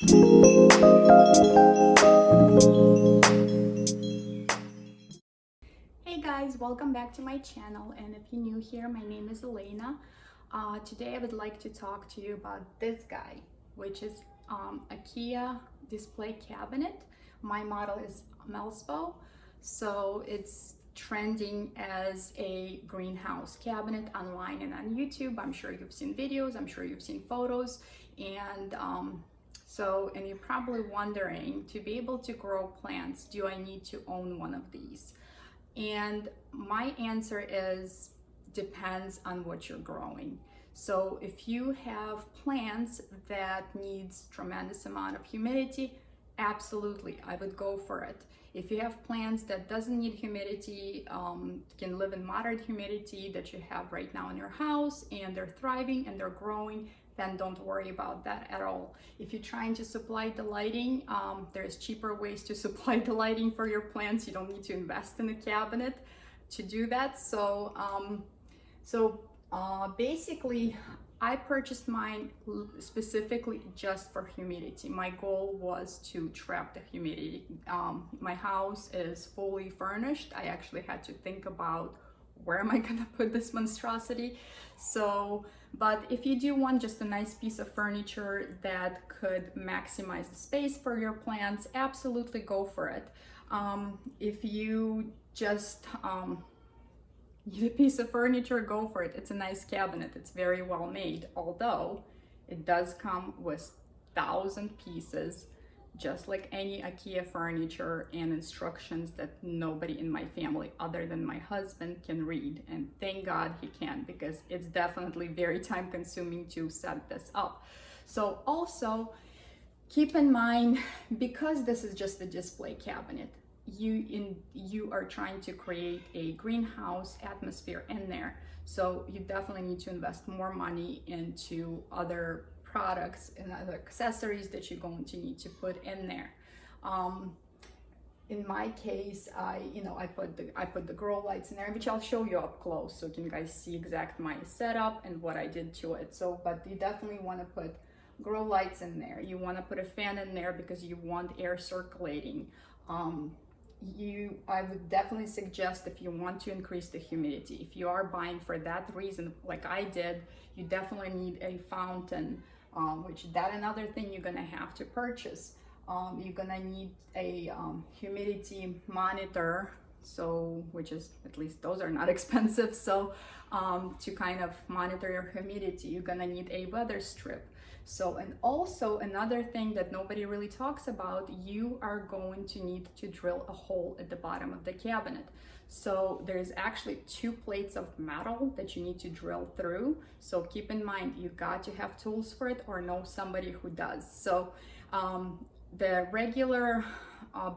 Hey guys, welcome back to my channel, and if you're new here, my name is Elena. Today I would like to talk to you about this guy, which is Ikea display cabinet. My model is Milsbo, so it's trending as a greenhouse cabinet online and on YouTube. I'm sure you've seen videos, I'm sure you've seen photos, and and you're probably wondering, to be able to grow plants, do I need to own one of these? And my answer is depends on what you're growing. So if you have plants that needs tremendous amount of humidity, absolutely, I would go for it. If you have plants that doesn't need humidity, can live in moderate humidity that you have right now in your house, and they're thriving and they're growing, then don't worry about that at all. If you're trying to supply the lighting, there's cheaper ways to supply the lighting for your plants. You don't need to invest in a cabinet to do that. Basically, I purchased mine specifically just for humidity. My goal was to trap the humidity. My house is fully furnished. I actually had to think about, where am I gonna put this monstrosity? But if you do want just a nice piece of furniture that could maximize the space for your plants, absolutely go for it. If you just need a piece of furniture, go for it. It's a nice cabinet. It's very well made, although it does come with 1,000 pieces, just like any Ikea furniture, and instructions that nobody in my family other than my husband can read. And thank God he can, because it's definitely very time consuming to set this up. So also keep in mind, because this is just a display cabinet, you are trying to create a greenhouse atmosphere in there. So you definitely need to invest more money into other products and other accessories that you're going to need to put in there. In my case, I put the grow lights in there, which I'll show you up close so you guys see exact my setup and what I did to it. But you definitely want to put grow lights in there. You want to put a fan in there because you want air circulating. I would definitely suggest, if you want to increase the humidity, if you are buying for that reason, like I did, you definitely need a fountain, another thing you're gonna have to purchase. You're gonna need a humidity monitor, which is, at least those are not expensive. To kind of monitor your humidity, you're gonna need a weather strip. And also another thing that nobody really talks about, you are going to need to drill a hole at the bottom of the cabinet. So there's actually 2 plates of metal that you need to drill through. So keep in mind, you got to have tools for it or know somebody who does. The regular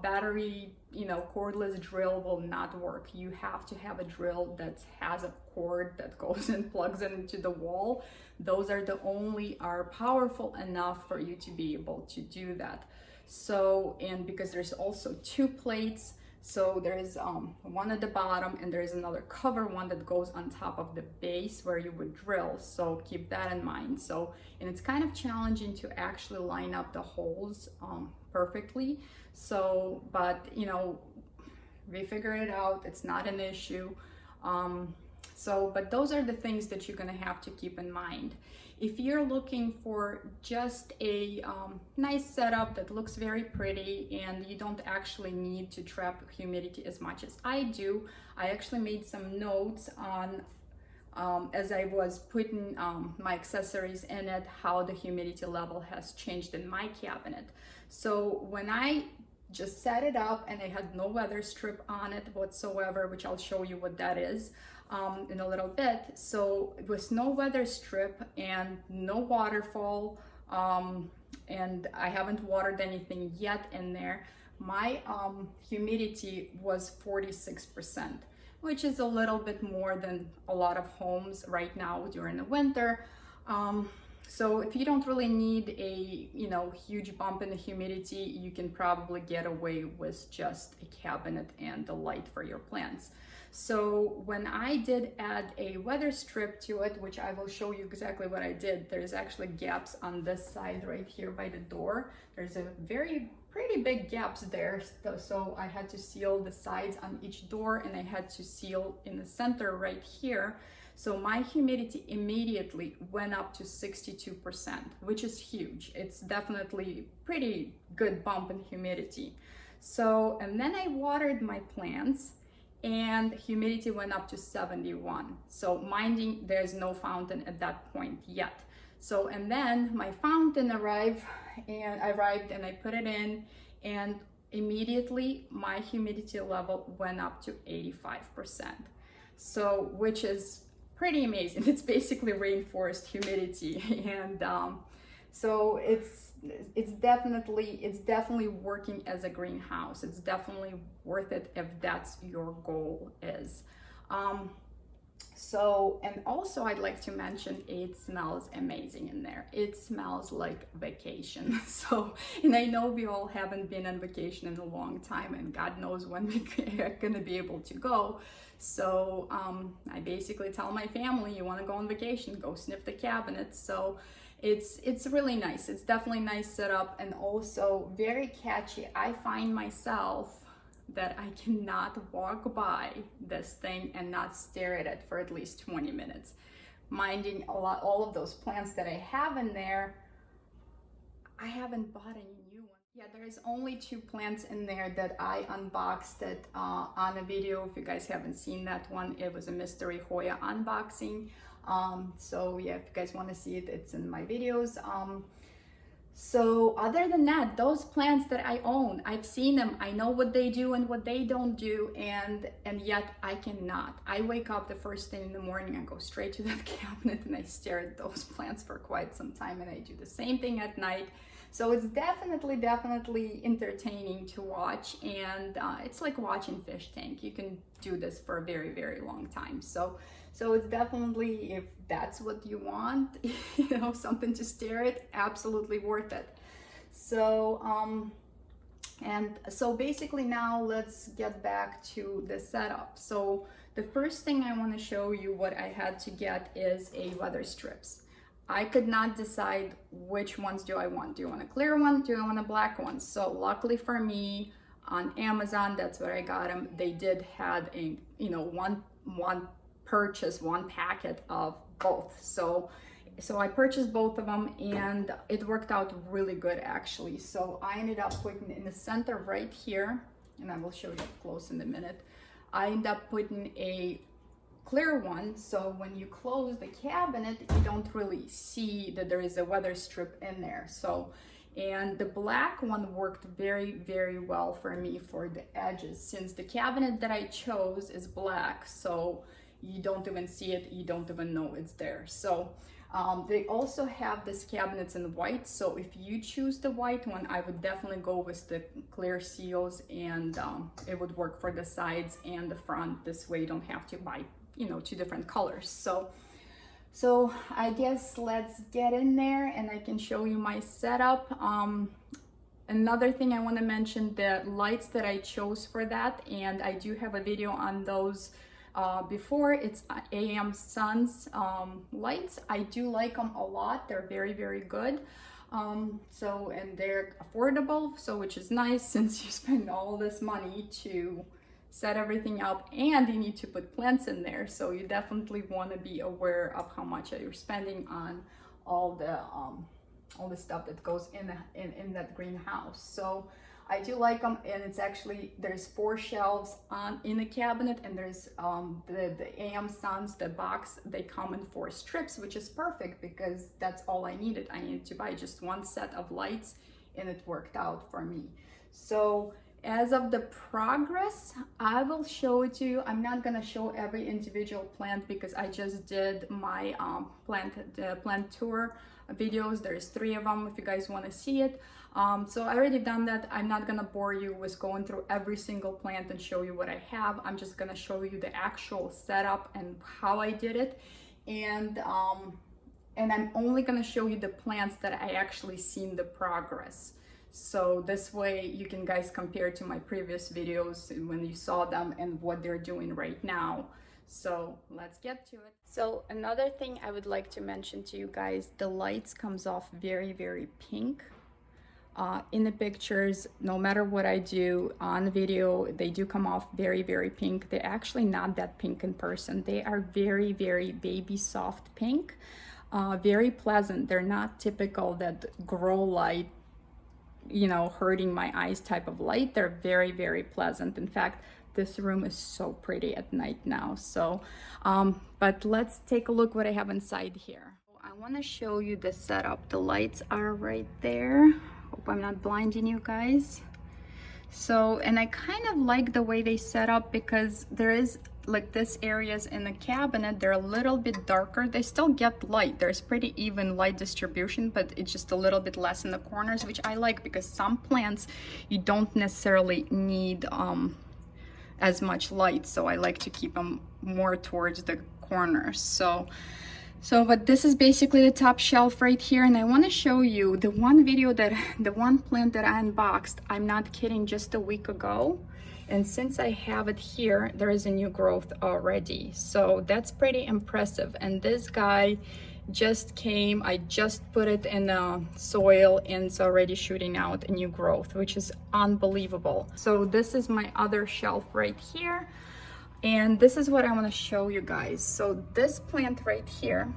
battery, cordless drill will not work. You have to have a drill that has a cord that goes and plugs into the wall. Those are the only are powerful enough for you to be able to do that. And because there's also 2 plates, so there's one at the bottom, and there's another cover one that goes on top of the base where you would drill. So keep that in mind. And it's kind of challenging to actually line up the holes perfectly. But we figure it out. It's not an issue. But those are the things that you're gonna have to keep in mind. If you're looking for just a nice setup that looks very pretty and you don't actually need to trap humidity as much as I do, I actually made some notes on, as I was putting my accessories in it, how the humidity level has changed in my cabinet. So when I just set it up and I had no weather strip on it whatsoever, which I'll show you what that is in a little bit. So it was no weather strip and no waterfall, and I haven't watered anything yet in there. My humidity was 46%, which is a little bit more than a lot of homes right now during the winter. So if you don't really need a huge bump in the humidity, you can probably get away with just a cabinet and the light for your plants. So when I did add a weather strip to it, which I will show you exactly what I did, there's actually gaps on this side right here by the door. There's a pretty big gaps there, so I had to seal the sides on each door, and I had to seal in the center right here. So my humidity immediately went up to 62%, which is huge. It's definitely pretty good bump in humidity. So, and then I watered my plants, and humidity went up to 71. So minding there's no fountain at that point yet. So, and then my fountain arrived and I put it in, and immediately my humidity level went up to 85%. So, which is pretty amazing. It's basically rainforest humidity. And so it's definitely working as a greenhouse. It's definitely worth it if that's your goal is. So, and also I'd like to mention, it smells amazing in there. It smells like vacation. So, and I know we all haven't been on vacation in a long time, and God knows when we're gonna be able to go. So I basically tell my family, you want to go on vacation, go sniff the cabinets. So it's really nice. It's definitely a nice setup, and also very catchy. I find myself that I cannot walk by this thing and not stare at it for at least 20 minutes. Minding all of those plants that I have in there, I haven't bought any new ones. Yeah, there's only 2 plants in there that I unboxed it on a video. If you guys haven't seen that one, it was a mystery Hoya unboxing. So yeah, if you guys want to see it, it's in my videos. So other than that, those plants that I own, I've seen them, I know what they do and what they don't do, and yet I cannot. I wake up the first thing in the morning and go straight to that cabinet, and I stare at those plants for quite some time, and I do the same thing at night. So it's definitely entertaining to watch, and it's like watching fish tank. You can do this for a very long time. So it's definitely, if that's what you want, you know, something to stare at, absolutely worth it. So and so basically now let's get back to the setup. So the first thing I want to show you what I had to get is a weather strips. I could not decide which ones do I want. Do I want a clear one? Do I want a black one? So luckily for me, on Amazon, that's where I got them. They did had a, you know, one purchase, one packet of both. So I purchased both of them, and it worked out really good actually. So I ended up putting in the center right here, and I will show you up close in a minute. I ended up putting a clear one, so when you close the cabinet, you don't really see that there is a weather strip in there. So, and the black one worked very well for me for the edges, since the cabinet that I chose is black, so you don't even see it, you don't even know it's there. So they also have this cabinets in white, so if you choose the white one, I would definitely go with the clear seals, and it would work for the sides and the front. This way you don't have to buy, you know, 2 different colors. So I guess let's get in there and I can show you my setup. Another thing I want to mention, the lights that I chose for that, and I do have a video on those before. It's AM Suns lights. I do like them a lot. They're very good. So, and they're affordable, so which is nice, since you spend all this money to set everything up, and you need to put plants in there. So you definitely want to be aware of how much you're spending on all the stuff that goes in that greenhouse. So I do like them, and it's actually, there's 4 shelves in the cabinet, and there's the AM Suns, the box, they come in 4 strips, which is perfect because that's all I needed. I needed to buy just 1 set of lights, and it worked out for me. So as of the progress, I will show it to you. I'm not gonna show every individual plant because I just did my plant tour videos. There's 3 of them if you guys want to see it. So I already done that. I'm not gonna bore you with going through every single plant and show you what I have. I'm just gonna show you the actual setup and how I did it, and I'm only gonna show you the plants that I actually seen the progress. So this way you can guys compare to my previous videos when you saw them and what they're doing right now. So let's get to it. So another thing I would like to mention to you guys, the lights comes off very, very pink. In the pictures, no matter what I do on the video, they do come off very, very pink. They're actually not that pink in person. They are very, very baby soft pink, very pleasant. They're not typical that grow light, you know, hurting my eyes type of light. They're very, very pleasant. In fact, this room is so pretty at night now. So, but let's take a look what I have inside here. I want to show you the setup. The lights are right there. Hope I'm not blinding you guys. So, and I kind of like the way they set up because there is like this areas in the cabinet, they're a little bit darker. They still get light. There's pretty even light distribution, but it's just a little bit less in the corners, which I like because some plants you don't necessarily need as much light. So I like to keep them more towards the corners. But this is basically the top shelf right here, and I want to show you the one plant that I unboxed. I'm not kidding, just a week ago. And since I have it here, there is a new growth already. So that's pretty impressive. And this guy just came, I just put it in the soil and it's already shooting out a new growth, which is unbelievable. So this is my other shelf right here. And this is what I want to show you guys. So this plant right here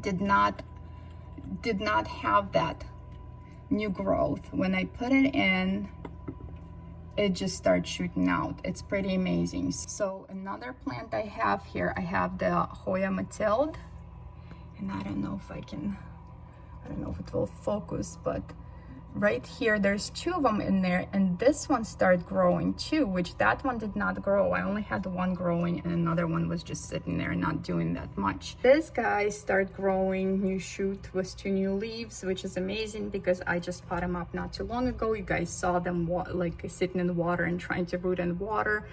did not have that new growth. When I put it in, it just starts shooting out. It's pretty amazing. So another plant I have here, I have the Hoya Mathilde, and I don't know if it will focus, but right here there's two of them in there, and this one started growing too, which that one did not grow. I only had one growing and another one was just sitting there not doing that much. This guy started growing new shoot with 2 new leaves, which is amazing because I just pot them up not too long ago. You guys saw them like sitting in the water and trying to root in water.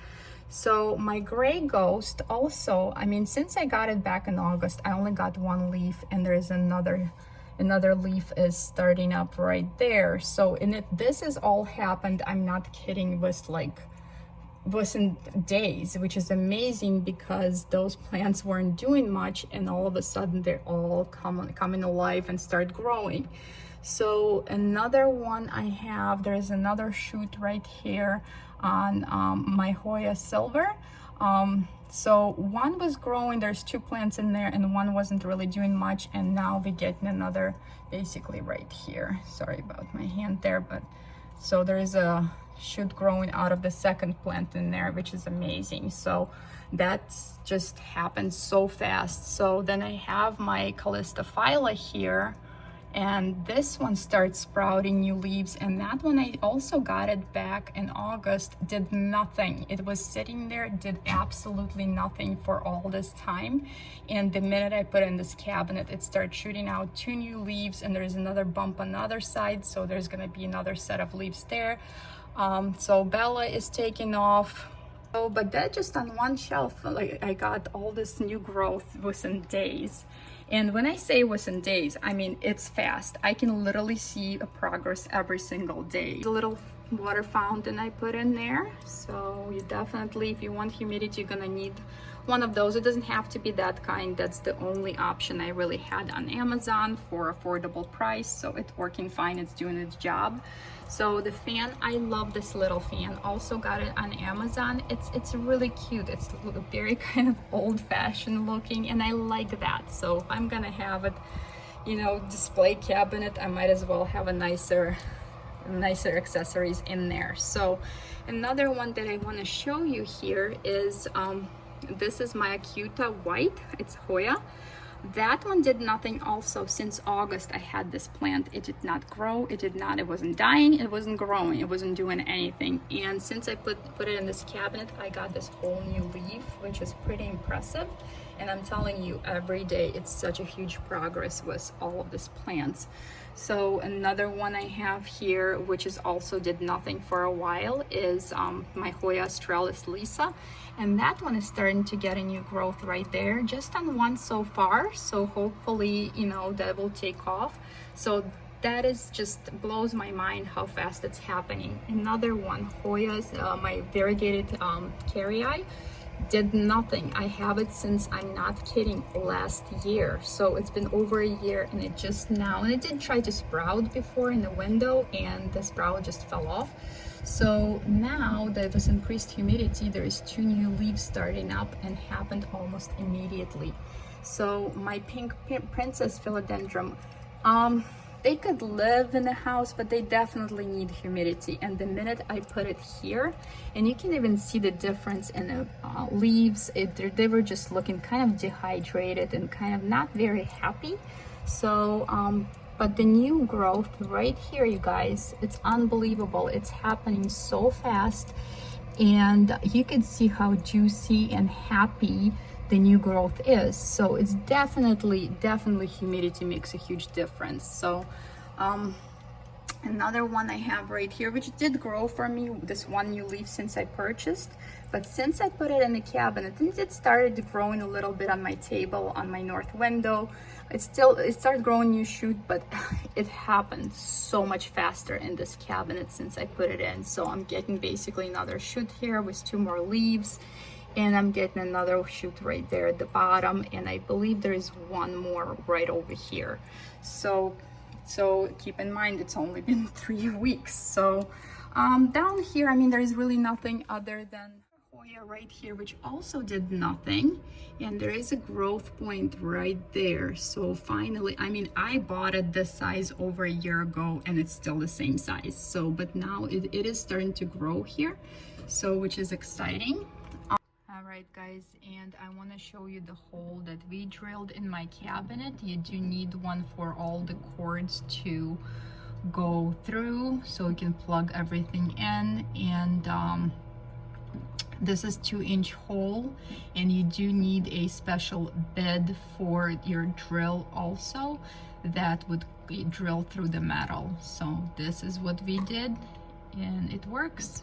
So my gray ghost also, I mean, since I got it back in August, I only got 1 leaf, and there's another leaf is starting up right there. So this has all happened, I'm not kidding, was in days, which is amazing because those plants weren't doing much, and all of a sudden they're all coming alive and start growing. So another one I have, there's another shoot right here on my Hoya Silver. So one was growing, there's 2 plants in there, and one wasn't really doing much, and now we're getting another basically right here. Sorry about my hand there, but so there is a shoot growing out of the second plant in there, which is amazing. So that's just happened so fast. So then I have my Calistophylla here, and this one starts sprouting new leaves, and that one I also got it back in August, did nothing. It was sitting there, did absolutely nothing for all this time, and the minute I put it in this cabinet, it started shooting out 2 new leaves, and there's another bump on the other side, so there's gonna be another set of leaves there. So Bella is taking off. Oh, but that just on one shelf, like I got all this new growth within days. And when I say within days, I mean it's fast. I can literally see a progress every single day. The little water fountain I put in there. So you definitely, if you want humidity, you're gonna need one of those. It doesn't have to be that kind. That's the only option I really had on Amazon for affordable price. So it's working fine, it's doing its job. So the fan, I love this little fan. Also got it on Amazon. It's really cute. It's very kind of old-fashioned looking, and I like that. So if I'm gonna have it, you know, display cabinet, I might as well have a nicer accessories in there. So another one that I want to show you here is this is my Acuta White. It's Hoya. That one did nothing also. Since August I had this plant. It did not grow, it wasn't dying, it wasn't growing, it wasn't doing anything. And since I put it in this cabinet, I got this whole new leaf, which is pretty impressive. And I'm telling you, every day it's such a huge progress with all of these plants. So another one I have here, which is also did nothing for a while, is my Hoya Australis Lisa. And that one is starting to get a new growth right there, just on one so far. So hopefully, you know, that will take off. So that is just blows my mind how fast it's happening. Another one, Hoya's, my variegated carry did nothing. I have it since, I'm not kidding, last year. So it's been over a year, and it just now, and it did try to sprout before in the window, and the sprout just fell off. So now that with increased humidity, there is 2 new leaves starting up, and happened almost immediately. So my pink princess philodendron, they could live in the house, but they definitely need humidity. And the minute I put it here, and you can even see the difference in the leaves, they were just looking kind of dehydrated and kind of not very happy. So but the new growth right here, you guys, it's unbelievable. It's happening so fast, and you can see how juicy and happy the new growth is. So it's definitely humidity makes a huge difference. So another one I have right here, which did grow for me, this one new leaf since I purchased, but since I put it in the cabinet, and it started growing a little bit on my table on my north window. It started growing new shoot, but it happened so much faster in this cabinet since I put it in. So I'm getting basically another shoot here with 2 more leaves, and I'm getting another shoot right there at the bottom, and I believe there is 1 more right over here. So keep in mind, it's only been 3 weeks. So down here, I mean, there is really nothing other than Hoya right here, which also did nothing, and there is a growth point right there. So finally, I mean, I bought it this size over a year ago, and it's still the same size. So but now it is starting to grow here, so which is exciting. All right, guys, and I want to show you the hole that we drilled in my cabinet. You do need one for all the cords to go through, so you can plug everything in. And this is 2-inch hole, and you do need a special bed for your drill also that would drill through the metal. So this is what we did, and it works.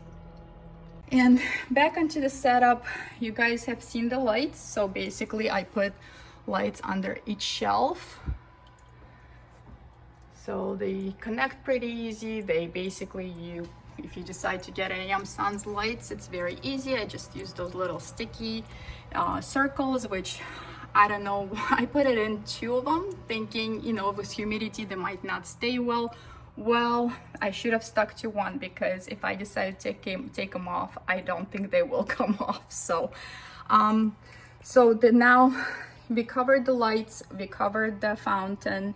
And back onto the setup, you guys have seen the lights. So basically I put lights under each shelf, so they connect pretty easy. They basically, if you decide to get any Sans lights, it's very easy. I just use those little sticky circles, which I don't know, I put it in 2 of them thinking, you know, with humidity they might not stay well. Well, I should have stuck to 1, because if I decide to take them off, I don't think they will come off. So now we covered the lights, we covered the fountain.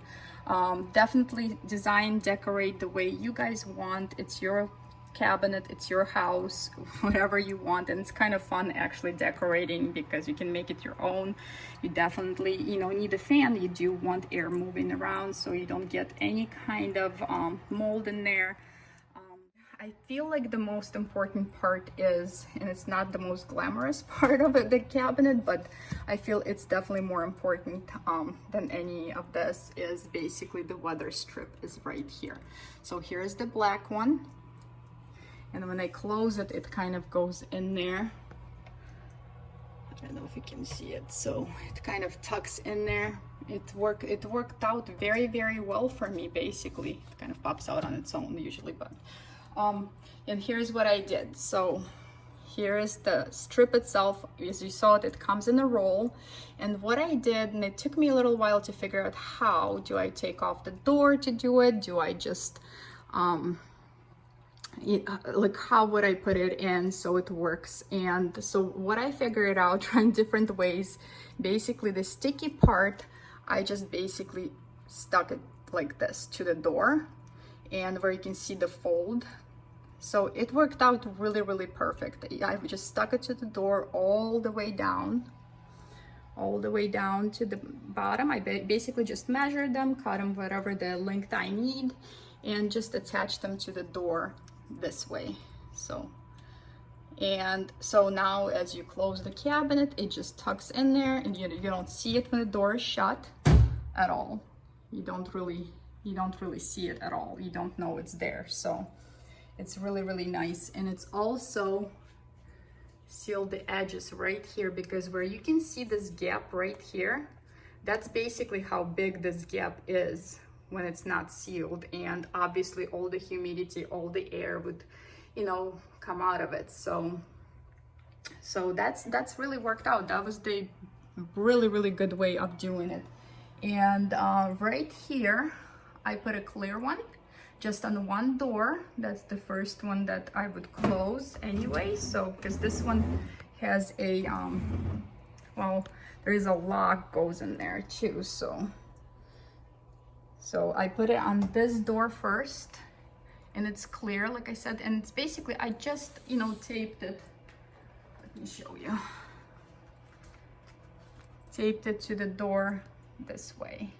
Definitely design, decorate the way you guys want. It's your cabinet, it's your house, whatever you want. And it's kind of fun actually decorating, because you can make it your own. You definitely, you know, need a fan. You do want air moving around, so you don't get any kind of mold in there. I feel like the most important part is, and it's not the most glamorous part of it, the cabinet, but I feel it's definitely more important than any of this, is basically the weather strip is right here. So here's the black one, and when I close it, it kind of goes in there. I don't know if you can see it, so it kind of tucks in there. It worked out very well for me. Basically, it kind of pops out on its own usually, but and here's what I did. So here is the strip itself. As you saw it comes in a roll. And what I did, and it took me a little while to figure out, how do I take off the door to do it? Do I just like, how would I put it in so it works? And so what I figured out, trying different ways, basically the sticky part, I just basically stuck it like this to the door, and where you can see the fold. So it worked out really perfect. I just stuck it to the door all the way down to the bottom. I basically just measured them, cut them whatever the length I need, and just attach them to the door this way. So now as you close the cabinet, it just tucks in there, and you don't see it when the door is shut at all. You don't really see it at all. You don't know it's there. So it's really nice. And it's also sealed the edges right here, because where you can see this gap right here, that's basically how big this gap is when it's not sealed, and obviously all the humidity, all the air would, you know, come out of it. So that's really worked out. That was the really good way of doing it. And right here I put a clear one just on one door. That's the first one that I would close anyway, so because this one has a well, there is a lock goes in there too, so I put it on this door first, and it's clear, like I said, and it's basically, I just, you know, taped it. Let me show you. Taped it to the door this way.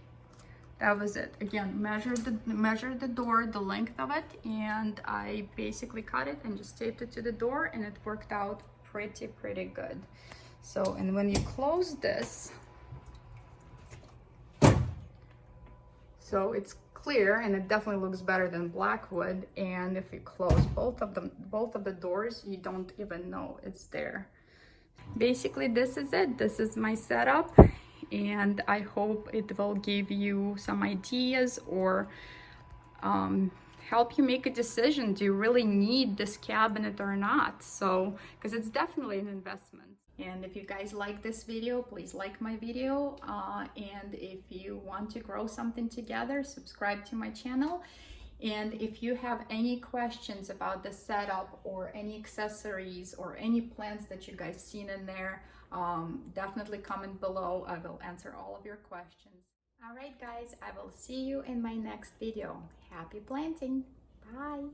That was it. Again, measure the door, the length of it, and I basically cut it and just taped it to the door, and it worked out pretty good. So, and when you close this, so it's clear, and it definitely looks better than black wood. And if you close both of the doors, you don't even know it's there. Basically, this is it. This is my setup, and I hope it will give you some ideas or help you make a decision. Do you really need this cabinet or not? So, because it's definitely an investment. And if you guys like this video, please like my video, and if you want to grow something together, subscribe to my channel. And if you have any questions about the setup or any accessories or any plans that you guys seen in there, definitely comment below. I will answer all of your questions. All right, guys, I will see you in my next video. Happy planting. Bye.